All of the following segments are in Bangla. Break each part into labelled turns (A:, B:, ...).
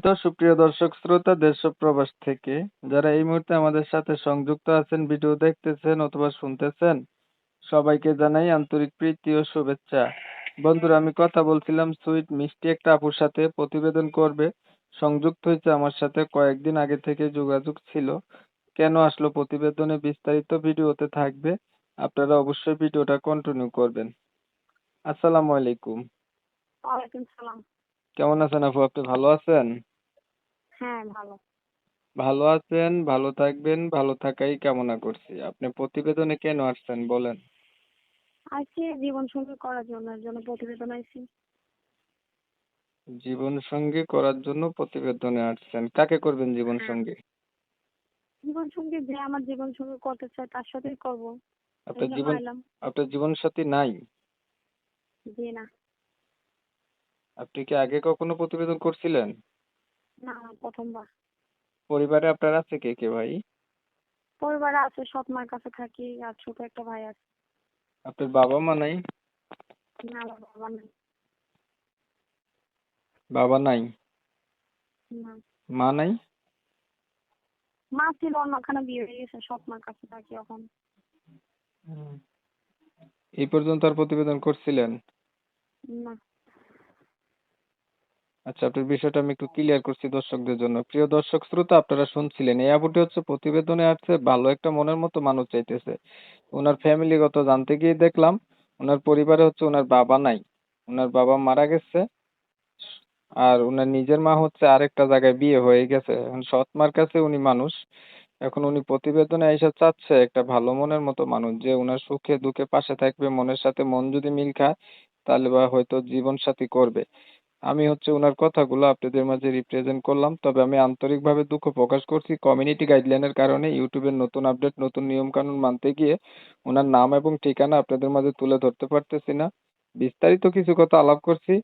A: তো সুপ্রিয় দর্শক শ্রোতা দেশ ও প্রবাস থেকে যারা এই মুহূর্তে আমাদের সাথে সংযুক্ত আছেন, ভিডিও দেখতেছেন অথবা শুনতেছেন, সবাইকে জানাই আন্তরিক প্রীতি ও শুভেচ্ছা। বন্ধুরা, আমি কথা বলছিলাম সুইট মিষ্টি একটা আপুর সাথে, প্রতিবেদন করবে, সংযুক্ত হয়েছে আমার সাথে, কয়েকদিন আগে থেকে যোগাযোগ ছিল। কেন আসলো প্রতিবেদনে বিস্তারিত ভিডিওতে থাকবে, আপনারা অবশ্যই ভিডিওটা কন্টিনিউ করবেন। আসসালামু আলাইকুম।
B: ওয়ালাইকুম সালাম।
A: কেমন আছেন আপু? আপনি ভালো আছেন?
B: হ্যাঁ, ভালো।
A: ভালো আছেন, ভালো থাকবেন, ভালো থাকাই কামনা করছি। আপনি প্রতিবেদনে কেন আসছেন বলেন?
B: আজকে জীবন সঙ্গী করার জন্য প্রতিবেদন আইছি।
A: জীবন সঙ্গী করার জন্য প্রতিবেদনে আসছেন। কাকে করবেন জীবন
B: হ্যাঁ,
A: সঙ্গী?
B: জীবন সঙ্গী যে আমার জীবন সঙ্গী করতে চায় তার সাথেই করব। এই
A: আপনার
B: জন্য
A: জীবন
B: আইলাম।
A: আপনার জীবন সাথী নাই?
B: জি না।
A: আপনি কি আগে কখনো প্রতিবেদন করছিলেন?
B: না, প্রথমবার।
A: পরিবারে আপনার আছে কে কে ভাই?
B: পরিবারে আছে, সৎ মার কাছে থাকি আর ছোট একটা ভাই আছে।
A: আপনার বাবা মা নাই?
B: না, আমার বাবা নেই।
A: বাবা নাই?
B: না,
A: মা নাই?
B: মা ছিল অন্যখানে, বিয়ে হয়ে গেছে, সৎ মার কাছে থাকি এখন।
A: হুম। এই পর্যন্ত আর প্রতিবেদন করছিলেন?
B: না।
A: আচ্ছা, আপনার বিষয়টা আমি একটু ক্লিয়ার করছি দর্শকদের জন্য। প্রিয় দর্শক শ্রোতা, আপনারা শুনছিলেন এই আপুটি হচ্ছে প্রতিবেদনে আসছে, ভালো একটা মনের মতো মানুষ চাইতেছে। ওনার ফ্যামিলিগত জানতে গিয়ে দেখলাম ওনার পরিবারে হচ্ছে ওনার বাবা নাই, ওনার বাবা মারা গেছে। আর ওনার নিজের মা হচ্ছে আরেকটা জায়গায় বিয়ে হয়ে গেছে, এখন সৎ মার কাছে উনি মানুষ। এখন উনি প্রতিবেদনে এসে চাচ্ছে একটা ভালো মনের মতো মানুষ, যে ওনার সুখে দুঃখে পাশে থাকবে, মনের সাথে মন যদি মিল খায় তাহলে বা হয়তো জীবন সাথী করবে। আমি হচ্ছে উনার কথাগুলো আপনাদের মাঝে রিপ্রেজেন্ট করলাম। তবে আমি আন্তরিকভাবে দুঃখ প্রকাশ করছি, কমিউনিটি গাইডলাইনের কারণে ইউটিউবের নতুন আপডেট, নতুন নিয়ম কানুন মানতে গিয়ে ওনার নাম এবং ঠিকানা আপনাদের মাঝে তুলে ধরতে পারতেছি না। বিস্তারিত কিছু কথা আলাপ করছি,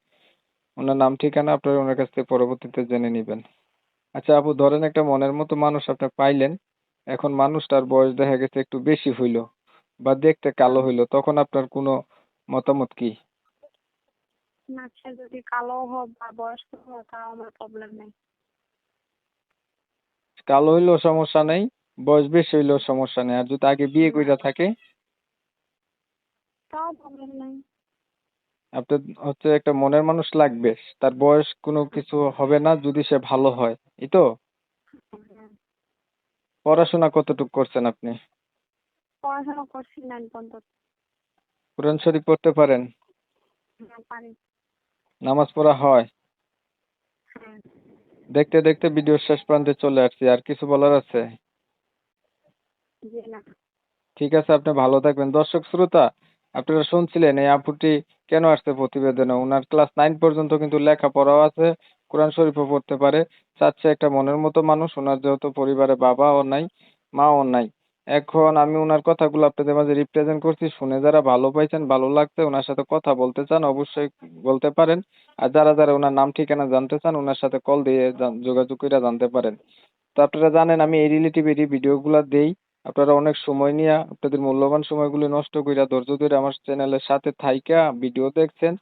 A: ওনার নাম ঠিকানা আপনারা ওনার কাছ থেকে পরবর্তীতে জেনে নিবেন। আচ্ছা আপু, ধরেন একটা মনের মতো মানুষ আপনি পাইলেন, এখন মানুষটার বয়স দেখা গেছে একটু বেশি হইলো বা দেখতে কালো হইলো, তখন আপনার কোনো মতামত কি?
B: না, সে যদি কালো হোক বা বয়স্ক হোক তাও আমার প্রবলেম নেই।
A: কালো হইলেও সমস্যা নেই, বয়স বেশি হইলেও সমস্যা নেই, আর যদি আগে বিয়ে
B: না,
A: কইরা থাকে?
B: তাও প্রবলেম নেই।
A: আপনার হচ্ছে একটা মনের মানুষ লাগবে, তার বয়স কোনো কিছু হবে না যদি সে ভালো হয়, এই তো?
B: হ্যাঁ,
A: পড়াশোনা কতটুকু করছেন আপনি?
B: পড়াশোনা করছি 9 পর্যন্ত।
A: কোরআন শরীফ পড়তে পারেন?
B: হ্যাঁ, পারি।
A: নামাজ পড়া হয়?
B: হ্যাঁ।
A: দেখতে দেখতে ভিডিওর শেষ প্রান্তে চলে আসছি, আর কিছু বলার আছে?
B: জি না।
A: ঠিক আছে, আপনি ভালো থাকবেন। দর্শক শ্রোতা, আপনারা শুনছিলেন এই আপুটি কেন আসছে প্রতিবেদনে। ওনার ক্লাস 9 পর্যন্ত কিন্তু লেখাপড়াও আছে, কোরআন শরীফও পড়তে পারে, চাচ্ছে একটা মনের মতো মানুষ। ওনার যেহেতু পরিবারে বাবাও নাই, মাও নাই। এখন আমি ওনার কথাগুলো আপনাদের মাঝে রিপ্রেজেন্ট করছি, শুনে যারা ভালো পাইছেন, ভালো লাগছে, ওনার সাথে কথা বলতে চান অবশ্যই বলতে পারেন। আর যারা যারা ওনার নাম ঠিকানা জানতে চান ওনার সাথে কল দিয়ে যোগাযোগ করে জানতে পারেন। তো আপনারা জানেন আমি এই রিলেটিভ ভিডিওগুলো দেই। আপনারা অনেক সময় নিয়ে আপনাদের মূল্যবান সময়গুলো নষ্ট কইরা ধৈর্য ধরে আমার চ্যানেলের সাথে থাইকা ভিডিও দেখছেন।